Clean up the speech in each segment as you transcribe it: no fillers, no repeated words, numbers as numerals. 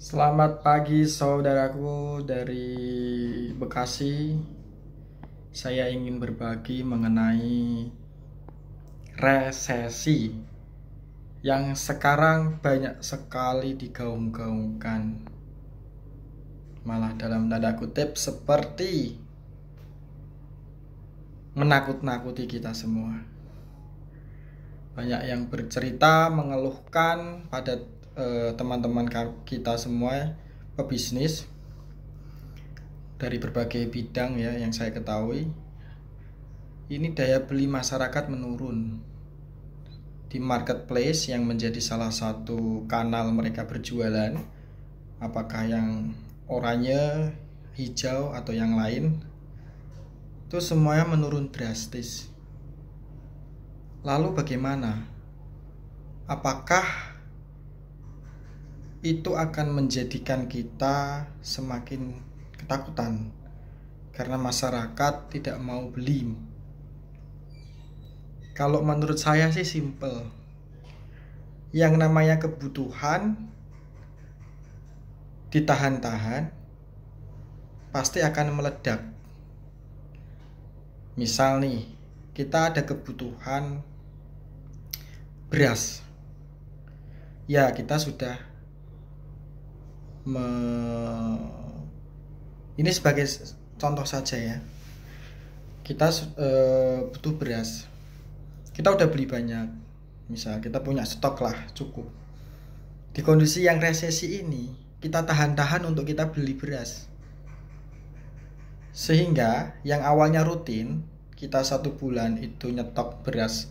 Selamat pagi saudaraku dari Bekasi. Saya ingin berbagi mengenai resesi yang sekarang banyak sekali digaung-gaungkan. Malah dalam tanda kutip seperti menakut-nakuti kita semua. Banyak yang bercerita mengeluhkan pada teman-teman kita semua pebisnis dari berbagai bidang ya yang saya ketahui. Ini daya beli masyarakat menurun di marketplace yang menjadi salah satu kanal mereka berjualan, apakah yang oranye, hijau atau yang lain, itu semuanya menurun drastis. Lalu bagaimana? Apakah itu akan menjadikan kita semakin ketakutan karena masyarakat tidak mau beli? Kalau menurut saya sih simple. Yang namanya kebutuhan ditahan-tahan pasti akan meledak. Misal nih, kita ada kebutuhan beras. Ya, kita sudah ini sebagai contoh saja ya. Kita butuh beras. Kita udah beli banyak. Misal kita punya stok lah cukup. Di kondisi yang resesi ini, kita tahan-tahan untuk kita beli beras. Sehingga yang awalnya rutin, kita 1 bulan itu nyetok beras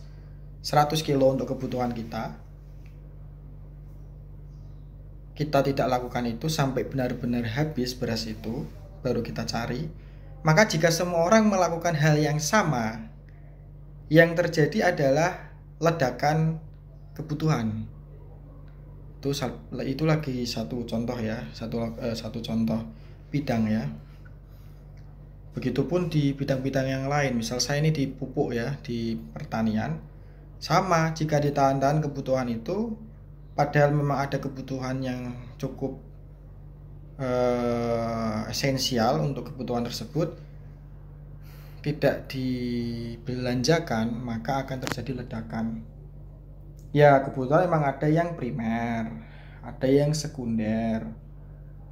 100 kilo untuk kebutuhan kita. Kita tidak lakukan itu sampai benar-benar habis beras itu, baru kita cari. Maka jika semua orang melakukan hal yang sama, yang terjadi adalah ledakan kebutuhan. Itu lagi satu contoh ya, satu contoh bidang ya. Begitupun di bidang-bidang yang lain. Misal saya ini di pupuk ya, di pertanian. Sama, jika ditahan-tahan kebutuhan itu, padahal memang ada kebutuhan yang cukup esensial untuk kebutuhan tersebut, tidak dibelanjakan, maka akan terjadi ledakan. Ya, kebutuhan memang ada yang primer, ada yang sekunder,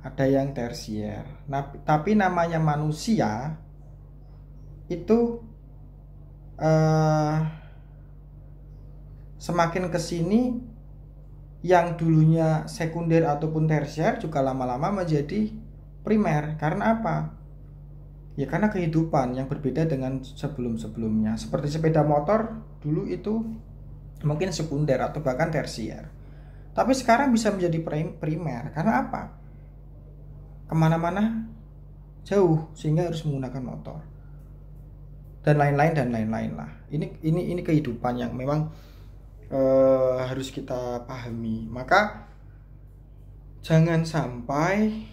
ada yang tersier. Nah, tapi namanya manusia itu semakin kesini, yang dulunya sekunder ataupun tersier juga lama-lama menjadi primer. Karena apa? Ya karena kehidupan yang berbeda dengan sebelum-sebelumnya. Seperti sepeda motor dulu itu mungkin sekunder atau bahkan tersier. Tapi sekarang bisa menjadi primer. Karena apa? Kemana-mana jauh sehingga harus menggunakan motor. Dan lain-lain lah. Ini kehidupan yang memang harus kita pahami. Maka jangan sampai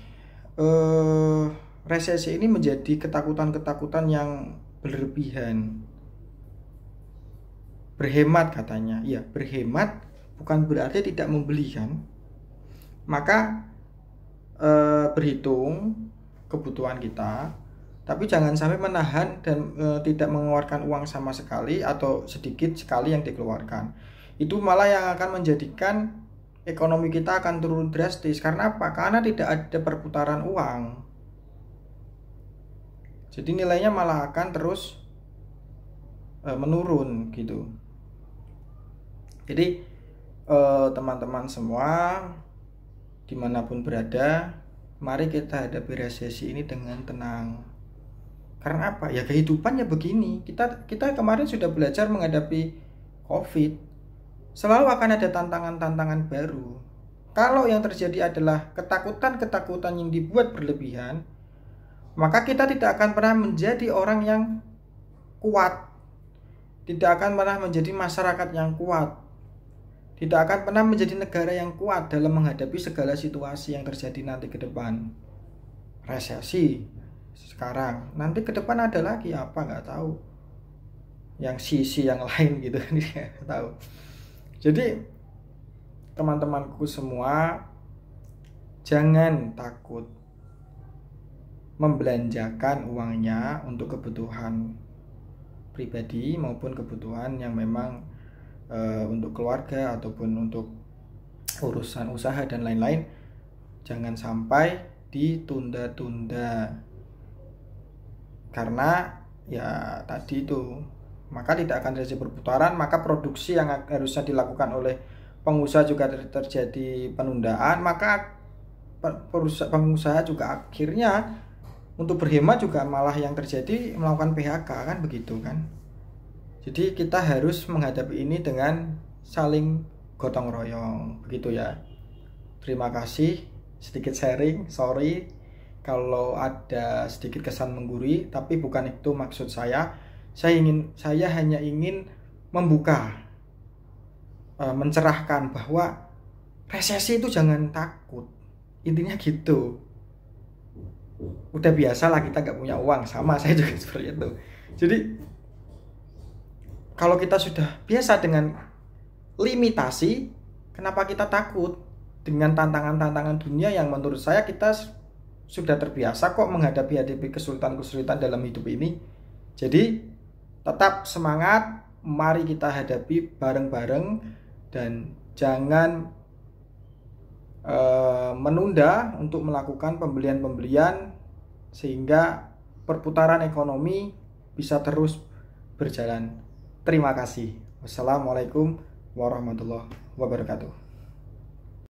resesi ini menjadi ketakutan-ketakutan yang berlebihan. Berhemat katanya. Ya, berhemat bukan berarti tidak membeli kan. Maka berhitung kebutuhan kita, tapi jangan sampai menahan dan tidak mengeluarkan uang sama sekali atau sedikit sekali yang dikeluarkan. Itu malah yang akan menjadikan ekonomi kita akan turun drastis. Karena apa? Karena tidak ada perputaran uang. Jadi nilainya malah akan terus menurun gitu. Jadi teman-teman semua dimanapun berada, mari kita hadapi resesi ini dengan tenang. Karena apa? Ya kehidupannya begini. Kita kemarin sudah belajar menghadapi COVID. Selalu akan ada tantangan-tantangan baru. Kalau yang terjadi adalah ketakutan-ketakutan yang dibuat berlebihan, maka kita tidak akan pernah menjadi orang yang kuat. Tidak akan pernah menjadi masyarakat yang kuat. Tidak akan pernah menjadi negara yang kuat dalam menghadapi segala situasi yang terjadi nanti ke depan. Resesi sekarang, nanti ke depan ada lagi apa nggak tahu. Yang sisi yang lain gitu nggak tahu. Jadi teman-temanku semua, jangan takut membelanjakan uangnya untuk kebutuhan pribadi maupun kebutuhan yang memang untuk keluarga ataupun untuk urusan usaha dan lain-lain. Jangan sampai ditunda-tunda, karena ya tadi itu, maka tidak akan terjadi perputaran, maka produksi yang harusnya dilakukan oleh pengusaha juga terjadi penundaan, maka pengusaha juga akhirnya untuk berhemat juga malah yang terjadi melakukan PHK, kan begitu kan. Jadi kita harus menghadapi ini dengan saling gotong royong, begitu ya. Terima kasih, sedikit sharing, sorry kalau ada sedikit kesan menggurui, tapi bukan itu maksud saya. Saya hanya ingin membuka, mencerahkan bahwa resesi itu jangan takut, intinya gitu. Udah biasalah kita gak punya uang, sama saya juga seperti itu. Jadi kalau kita sudah biasa dengan limitasi, kenapa kita takut dengan tantangan-tantangan dunia yang menurut saya kita sudah terbiasa kok menghadapi kesulitan-kesulitan dalam hidup ini. Jadi tetap semangat, mari kita hadapi bareng-bareng dan jangan menunda untuk melakukan pembelian-pembelian sehingga perputaran ekonomi bisa terus berjalan. Terima kasih. Wassalamualaikum warahmatullahi wabarakatuh.